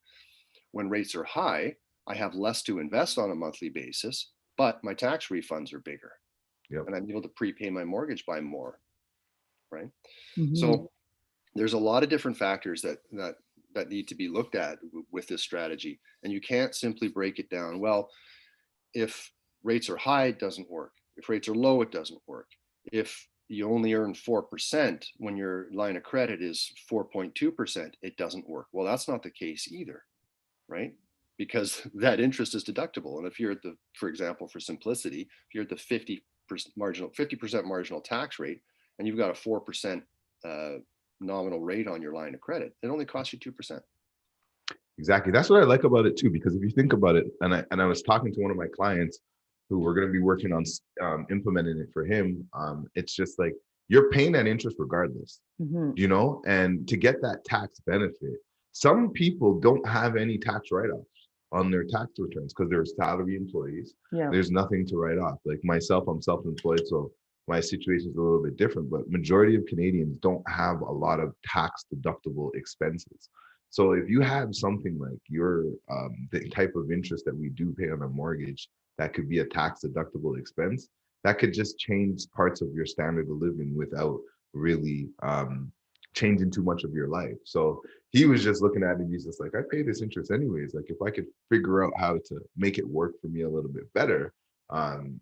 When rates are high, I have less to invest on a monthly basis, but my tax refunds are bigger. And I'm able to prepay my mortgage by more, right? So there's a lot of different factors that need to be looked at with this strategy. And you can't simply break it down. Well, if rates are high, it doesn't work. If rates are low, it doesn't work. If you only earn 4% when your line of credit is 4.2%, it doesn't work. Well, that's not the case either, right? Because that interest is deductible. And if you're for example, for simplicity, if you're at the 50% marginal tax rate, and you've got a 4% nominal rate on your line of credit, it only costs you 2%. Exactly. That's what I like about it too, because if you think about it, and I was talking to one of my clients who we're going to be working on implementing it for him. It's just like, you're paying that interest regardless, and to get that tax benefit, some people don't have any tax write-offs on their tax returns because they're salary employees. There's nothing to write off. Like myself, I'm self-employed, so my situation is a little bit different, but majority of Canadians don't have a lot of tax deductible expenses. So if you have something like the type of interest that we do pay on a mortgage, that could be a tax deductible expense, that could just change parts of your standard of living without really changing too much of your life. So he was just looking at it, he's just like, I pay this interest anyways. Like if I could figure out how to make it work for me a little bit better,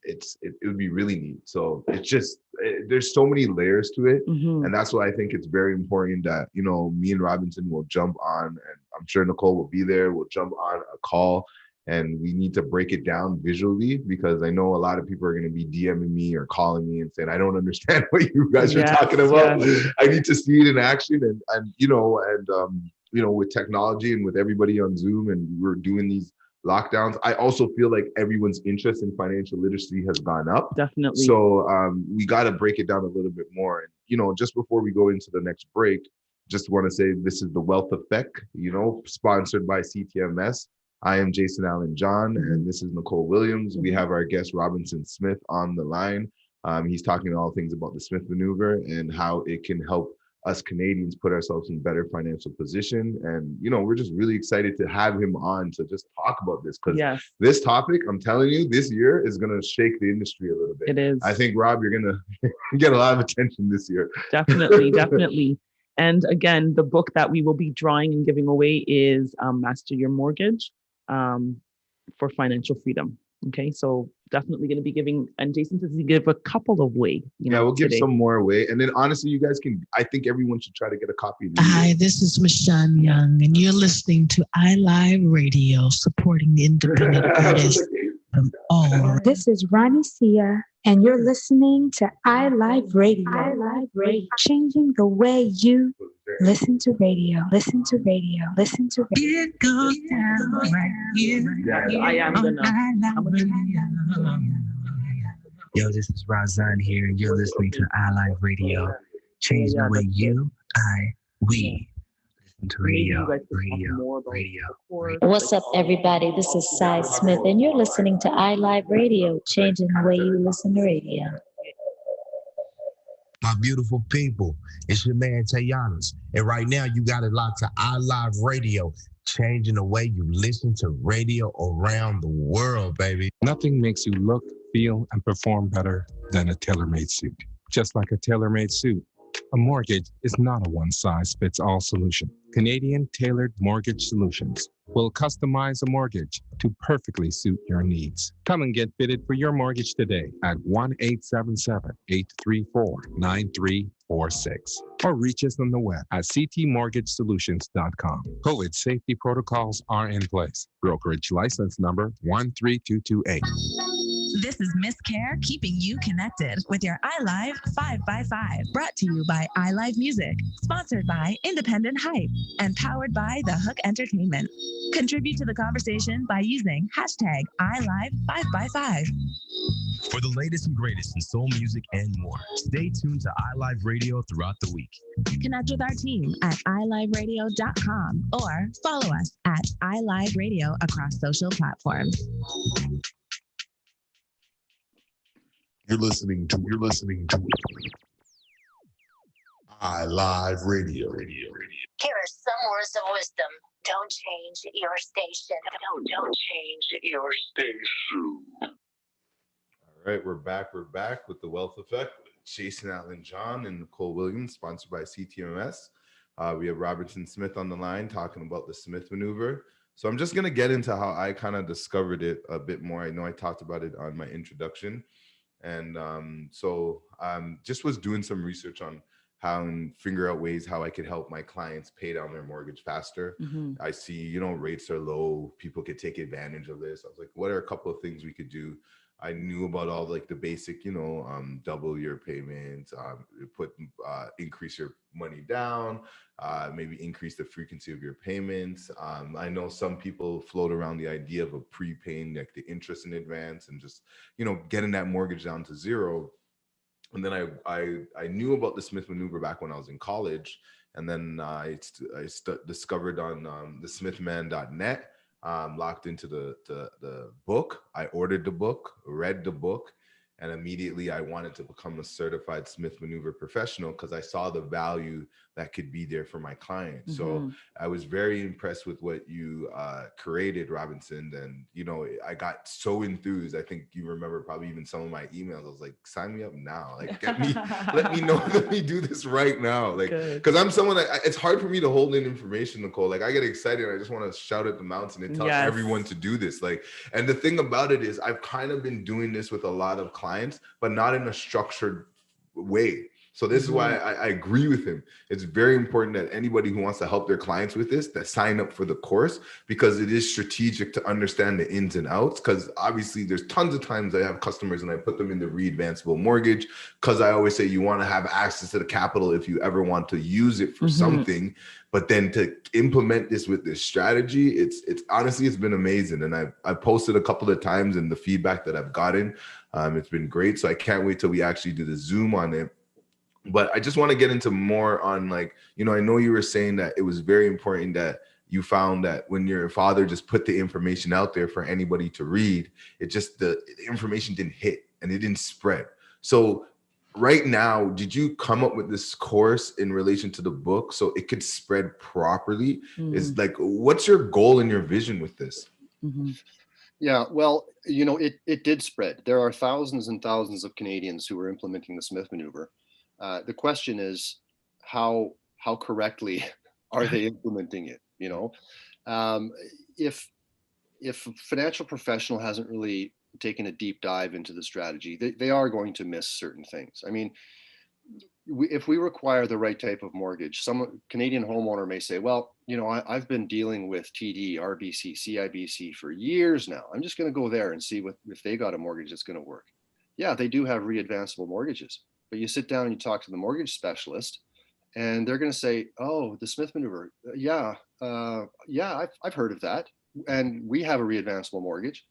it would be really neat. So it's just, there's so many layers to it. And that's why I think it's very important that, me and Robinson will jump on, and I'm sure Nicole will be there. We'll jump on a call, and we need to break it down visually, because I know a lot of people are going to be DMing me or calling me and saying, I don't understand what you guys are talking about. I need to see it in action. And with technology and with everybody on Zoom, and we're doing these lockdowns, I also feel like everyone's interest in financial literacy has gone up. Definitely. So we got to break it down a little bit more. And, just before we go into the next break, just want to say this is The Wealth Effect, sponsored by CTMS. I am Jason Allen John, and this is Nicole Williams. We have our guest Robinson Smith on the line. He's talking all things about the Smith maneuver and how it can help us Canadians put ourselves in better financial position. And, we're just really excited to have him on to just talk about this, because this topic, I'm telling you, this year is going to shake the industry a little bit. It is. I think, Rob, you're going to get a lot of attention this year. Definitely. And again, the book that we will be drawing and giving away is Master Your Mortgage for Financial Freedom. Okay, so definitely going to be giving, and Jason says he give a couple of away. We'll give some more away. And then honestly, you guys I think everyone should try to get a copy. Hi, this is Michelle Young, and you're listening to iLive Radio, supporting independent artists from all. This is Ronnie Sia, and you're listening to iLive Radio. iLive Radio, changing the way you listen to radio. Listen to radio. Listen to radio. It goes down right here. I am Yo, this is Razan here, and you're listening to iLive Radio. Change the way you, we To Maybe you radio, guys could talk radio, more about radio. the course. What's up, everybody? This is Cy Smith, and you're listening to iLive Radio, changing the way you listen to radio. My beautiful people, it's your man Tayanas. And right now you got it locked to iLive Radio, changing the way you listen to radio around the world, baby. Nothing makes you look, feel, and perform better than a tailor-made suit. Just like a tailor-made suit, a mortgage is not a one-size-fits-all solution. Canadian Tailored Mortgage Solutions will customize a mortgage to perfectly suit your needs. Come and get fitted for your mortgage today at 1-877-834-9346 or reach us on the web at ctmortgagesolutions.com. COVID safety protocols are in place. Brokerage license number 13228. This is Miss Care, keeping you connected with your iLive 5x5. Brought to you by iLive Music, sponsored by Independent Hype, and powered by The Hook Entertainment. Contribute to the conversation by using hashtag iLive5x5. For the latest and greatest in soul music and more, stay tuned to iLive Radio throughout the week. Connect with our team at iliveradio.com or follow us at iLive Radio across social platforms. You're listening to iLive Radio. Here are some words of wisdom. Don't change your station. Don't change your station. All right, we're back with The Wealth Effect with Jason Allen John and Nicole Williams, sponsored by CTMS. We have Robertson Smith on the line talking about the Smith maneuver. So I'm just going to get into how I kind of discovered it a bit more. I know I talked about it on my introduction. And so just was doing some research on how and figure out ways how I could help my clients pay down their mortgage faster. Mm-hmm. I see, rates are low. People could take advantage of this. I was like, what are a couple of things we could do? I knew about all like the basic, double your payments, increase your money down, maybe increase the frequency of your payments. I know some people float around the idea of a prepaying like the interest in advance and just, getting that mortgage down to zero. And then I knew about the Smith maneuver back when I was in college. And then I discovered on thesmithman.net, locked into the book. I ordered the book, read the book, and immediately I wanted to become a certified Smith maneuver professional because I saw the value that could be there for my clients. Mm-hmm. So I was very impressed with what you created, Robinson. And, I got so enthused. I think you remember probably even some of my emails. I was like, sign me up now. Like, let me know, let me do this right now. Like, because I'm someone that it's hard for me to hold in information, Nicole. Like I get excited. I just want to shout at the mountain and tell everyone to do this. Like, and the thing about it is I've kind of been doing this with a lot of clients, but not in a structured way. So this is why I agree with him. It's very important that anybody who wants to help their clients with this, that sign up for the course, because it is strategic to understand the ins and outs. Because obviously there's tons of times I have customers and I put them in the readvanceable mortgage because I always say you want to have access to the capital if you ever want to use it for something. But then to implement this with this strategy, it's honestly, it's been amazing. And I posted a couple of times and the feedback that I've gotten, it's been great. So I can't wait till we actually do the Zoom on it. But I just want to get into more on like, I know you were saying that it was very important that you found that when your father just put the information out there for anybody to read, it just, the information didn't hit and it didn't spread. So right now, did you come up with this course in relation to the book so it could spread properly? Is like, what's your goal and your vision with this? Yeah, well, it did spread. There are thousands and thousands of Canadians who are implementing the Smith maneuver. The question is how correctly are they implementing it? If a financial professional hasn't really taken a deep dive into the strategy, they are going to miss certain things. I mean, if we require the right type of mortgage, some Canadian homeowner may say, well, I've been dealing with TD, RBC, CIBC for years now. I'm just going to go there and see if they got a mortgage that's going to work. Yeah, they do have readvanceable mortgages. But you sit down and you talk to the mortgage specialist and they're going to say, oh, the Smith maneuver. I've heard of that. And we have a readvanceable mortgage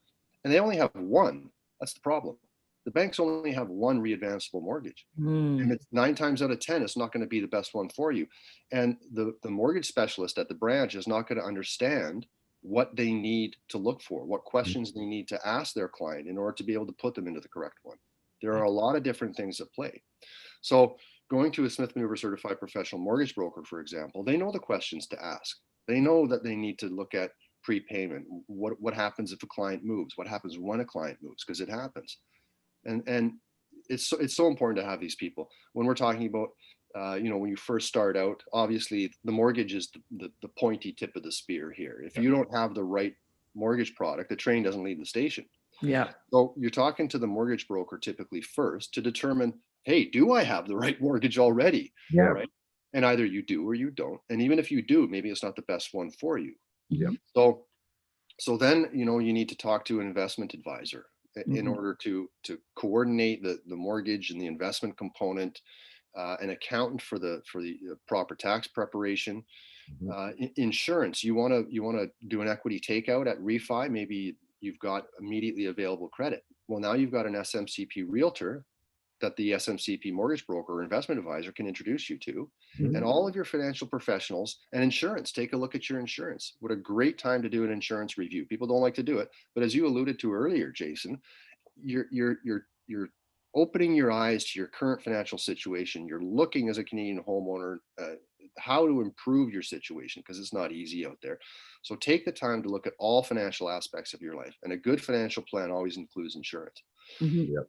and they only have one. That's the problem. the banks only have one readvanceable mortgage. And it's 9 times out of 10, it's not going to be the best one for you. And the mortgage specialist at the branch is not going to understand what they need to look for, what questions they need to ask their client in order to be able to put them into the correct one. There are a lot of different things at play. So going to a Smith Maneuver certified professional mortgage broker, for example, they know the questions to ask. They know that they need to look at prepayment. What happens if a client moves? What happens when a client moves? Because it happens. And it's so important to have these people. When we're talking about, when you first start out, obviously the mortgage is the pointy tip of the spear here. If you don't have the right mortgage product, the train doesn't leave the station. Yeah. So you're talking to the mortgage broker typically first to determine, hey, do I have the right mortgage already? Yeah. Right. And either you do or you don't. And even if you do, maybe it's not the best one for you. Yeah. So then, you need to talk to an investment advisor in order to coordinate the mortgage and the investment component, an accountant for the proper tax preparation, insurance. You want to do an equity takeout at refi. Maybe you've got immediately available credit. Well, now you've got an SMCP realtor that the SMCP mortgage broker or investment advisor can introduce you to, and all of your financial professionals and insurance. Take a look at your insurance. What a great time to do an insurance review. People don't like to do it, but as you alluded to earlier, Jason, you're opening your eyes to your current financial situation. You're looking as a Canadian homeowner how to improve your situation, because it's not easy out there. So take the time to look at all financial aspects of your life, and a good financial plan always includes insurance.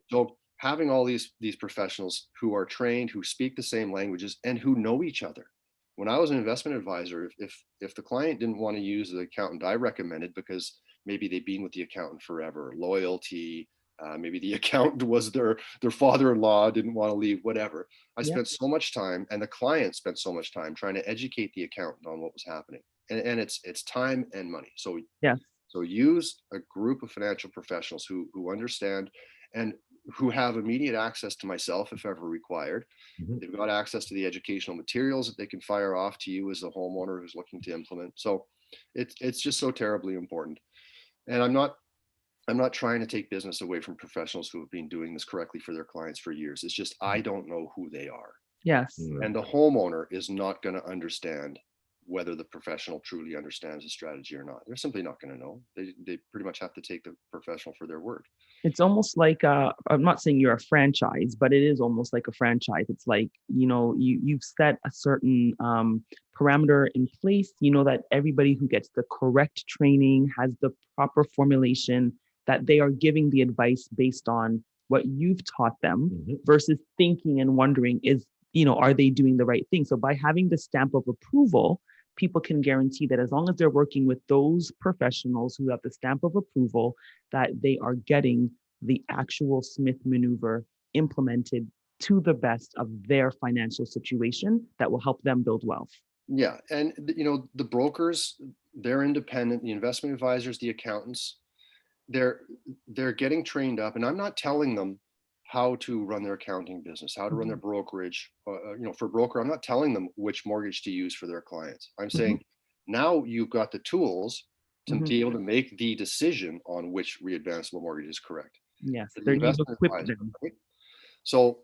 So having all these professionals who are trained, who speak the same languages, and who know each other. When I was an investment advisor, if the client didn't want to use the accountant I recommended because maybe they'd been with the accountant forever, loyalty, maybe the accountant was their father-in-law, didn't want to leave, whatever. I spent so much time, and the client spent so much time trying to educate the accountant on what was happening. And it's time and money. So use a group of financial professionals who understand and who have immediate access to myself if ever required. They've got access to the educational materials that they can fire off to you as a homeowner who's looking to implement. So it's just so terribly important. And I'm not trying to take business away from professionals who have been doing this correctly for their clients for years. It's just, I don't know who they are. Yes. And the homeowner is not going to understand whether the professional truly understands the strategy or not. They're simply not going to know. They pretty much have to take the professional for their word. It's almost like I'm not saying you're a franchise, but it is almost like a franchise. It's like, you've set a certain parameter in place, that everybody who gets the correct training has the proper formulation, that they are giving the advice based on what you've taught them versus thinking and wondering are they doing the right thing? So by having the stamp of approval, people can guarantee that as long as they're working with those professionals who have the stamp of approval, that they are getting the actual Smith maneuver implemented to the best of their financial situation that will help them build wealth. Yeah. And, the brokers, they're independent, the investment advisors, the accountants, they're getting trained up. And I'm not telling them how to run their accounting business, how to run their brokerage. For a broker, I'm not telling them which mortgage to use for their clients. I'm saying, now you've got the tools to be able to make the decision on which readvanceable mortgage is correct. Yes, they're equipped. Right? So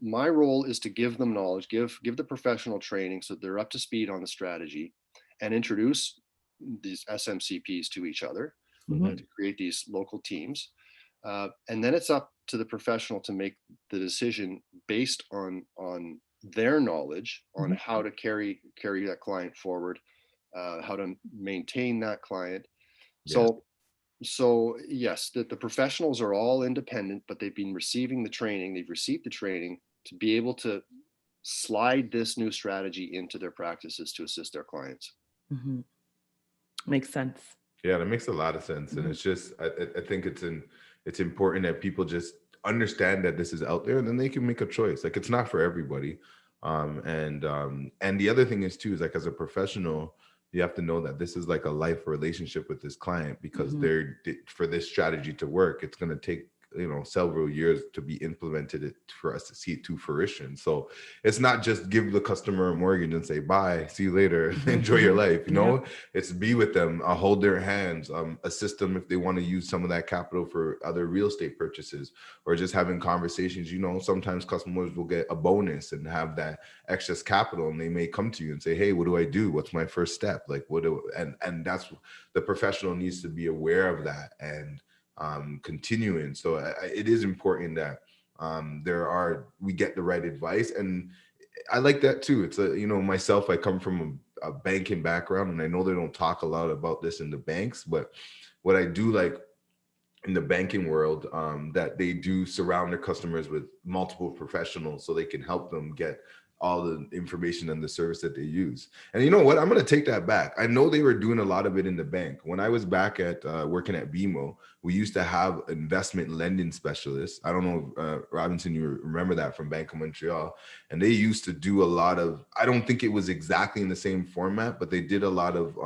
my role is to give them knowledge, give the professional training so they're up to speed on the strategy, and introduce these SMCPs to each other to create these local teams. And then it's up to the professional to make the decision based on their knowledge on how to carry that client forward, how to maintain that client. So yes, the professionals are all independent, but they've been receiving the training. They've received the training to be able to slide this new strategy into their practices to assist their clients. Makes sense. Yeah, that makes a lot of sense. And it's just, I think it's important that people just understand that this is out there, and then they can make a choice. Like, it's not for everybody. And the other thing is too, is like, as a professional, you have to know that this is like a life relationship with this client, because for this strategy to work, it's going to take several years to be implemented for us to see it to fruition. So it's not just give the customer a mortgage and say, bye, see you later, enjoy your life. It's be with them, hold their hands, assist them if they want to use some of that capital for other real estate purchases, or just having conversations. Sometimes customers will get a bonus and have that excess capital, and they may come to you and say, hey, what do I do? What's my first step? And that's the professional needs to be aware of that and continuing. So it is important that we get the right advice. And I like that too. It's myself, I come from a banking background, and I know they don't talk a lot about this in the banks, but what I do like in the banking world, that they do surround their customers with multiple professionals so they can help them get all the information and the service that they use. And you know what? I'm going to take that back. I know they were doing a lot of it in the bank. When I was back at working at BMO, we used to have investment lending specialists. I don't know, Robinson, you remember that from Bank of Montreal. And they used to do a lot of, I don't think it was exactly in the same format, but they did a lot of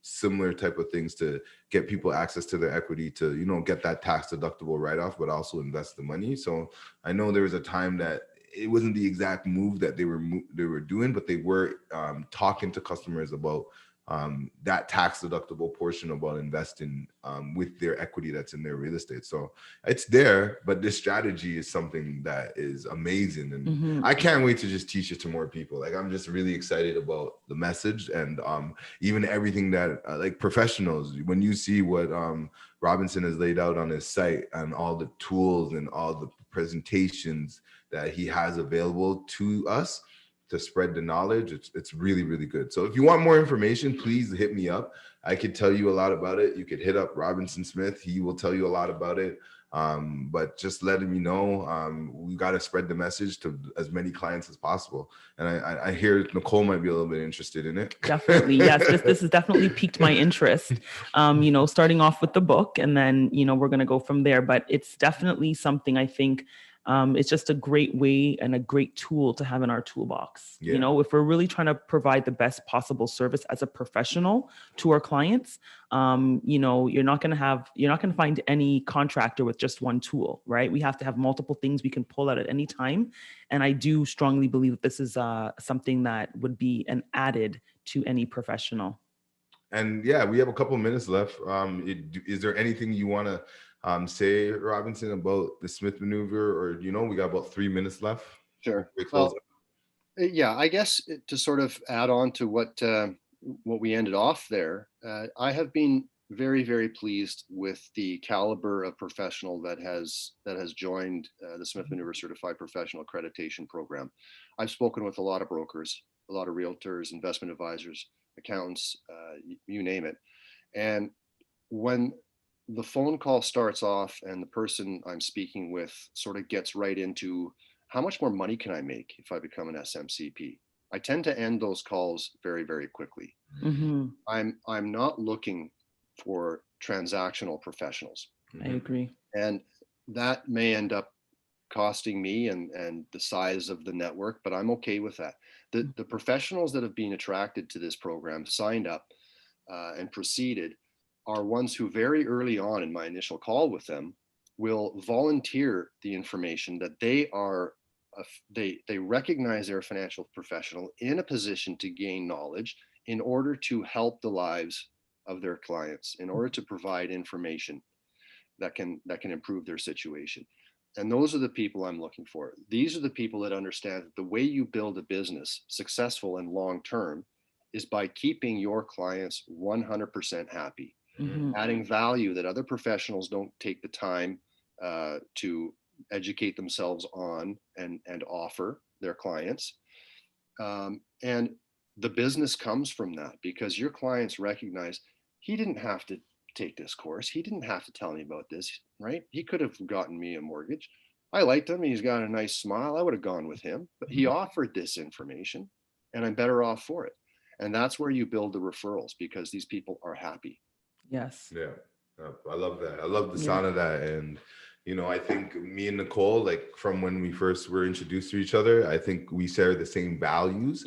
similar type of things to get people access to their equity to, get that tax deductible write-off, but also invest the money. So I know there was a time that it wasn't the exact move that they were doing, but they were talking to customers about that tax deductible portion about investing with their equity that's in their real estate. So it's there, but this strategy is something that is amazing. And I can't wait to just teach it to more people. Like, I'm just really excited about the message and even everything that like professionals, when you see what Robinson has laid out on his site and all the tools and all the presentations that he has available to us to spread the knowledge, it's really, really good. So if you want more information, please hit me up. I could tell you a lot about it. You could hit up Robinson Smith. He will tell you a lot about it. But just letting me know, we got to spread the message to as many clients as possible. And I hear Nicole might be a little bit interested in it. Definitely. Yes. This has definitely piqued my interest, starting off with the book, and then, we're going to go from there. But it's definitely something I think it's just a great way and a great tool to have in our toolbox. Yeah. If we're really trying to provide the best possible service as a professional to our clients, you're not going to find any contractor with just one tool, right? We have to have multiple things we can pull out at any time. And I do strongly believe that this is something that would be an added to any professional. And yeah, we have a couple minutes left. Is there anything you want to say, Robinson, about the Smith maneuver, or we got about 3 minutes left? Sure. Well, yeah, I guess to sort of add on to what we ended off there, I have been very, very pleased with the caliber of professional that has joined the Smith Maneuver Certified Professional Accreditation Program. I've spoken with a lot of brokers, a lot of realtors, investment advisors, accountants, you name it. And when the phone call starts off and the person I'm speaking with sort of gets right into how much more money can I make if I become an SMCP, I tend to end those calls very, very quickly. Mm-hmm. I'm not looking for transactional professionals. I agree. And that may end up costing me and the size of the network, but I'm okay with that. The professionals that have been attracted to this program, signed up and proceeded, are ones who very early on in my initial call with them will volunteer the information that they are, they recognize they're a financial professional in a position to gain knowledge in order to help the lives of their clients, in order to provide information that can improve their situation. And those are the people I'm looking for. These are the people that understand that the way you build a business successful and long-term is by keeping your clients 100% happy. Mm-hmm. Adding value that other professionals don't take the time to educate themselves on and offer their clients. And the business comes from that because your clients recognize he didn't have to take this course. He didn't have to tell me about this, right? He could have gotten me a mortgage. I liked him. He's got a nice smile. I would have gone with him, but he offered this information and I'm better off for it. And that's where you build the referrals because these people are happy. Yes. Yeah. I love that. I love the sound of that. And, You know, I think me and Nicole, like from when we first were introduced to each other, I think we share the same values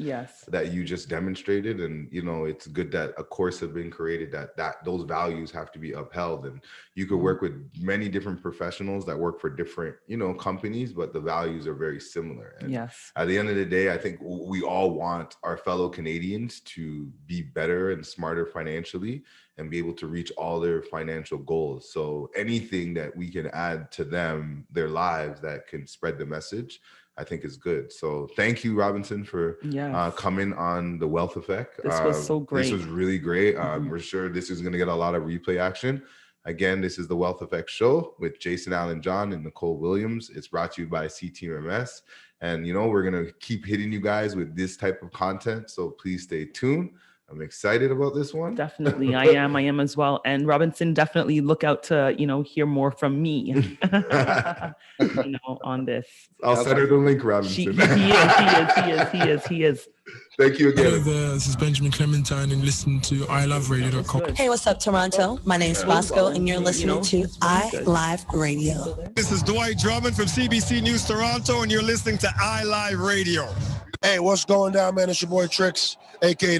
that you just demonstrated. And, you know, it's good that a course has been created that those values have to be upheld. And you could work with many different professionals that work for different, you know, companies, but the values are very similar. And at the end of the day, I think we all want our fellow Canadians to be better and smarter financially and be able to reach all their financial goals. So anything that we can add to them, their lives, that can spread the message, I think is good. So thank you, Robinson, for coming on The Wealth Effect. This was so great. This was really great. We're sure this is going to get a lot of replay action. Again, this is The Wealth Effect Show with Jason Allen John and Nicole Williams. It's brought to you by CTMS. And, you know, we're going to keep hitting you guys with this type of content. So please stay tuned. I'm excited about this one. Definitely. I am as well. And Robinson, definitely look out to, you know, hear more from me, you know, on this. I'll send her the link, Robinson. He is. Thank you again. Hello there, this is Benjamin Clementine and listen to iloveradio.com. Hey, what's up, Toronto? My name's Bosco and you're listening to iLive Radio. This is Dwight Drummond from CBC News Toronto and you're listening to iLive Radio. Hey, what's going down, man? It's your boy Trix, aka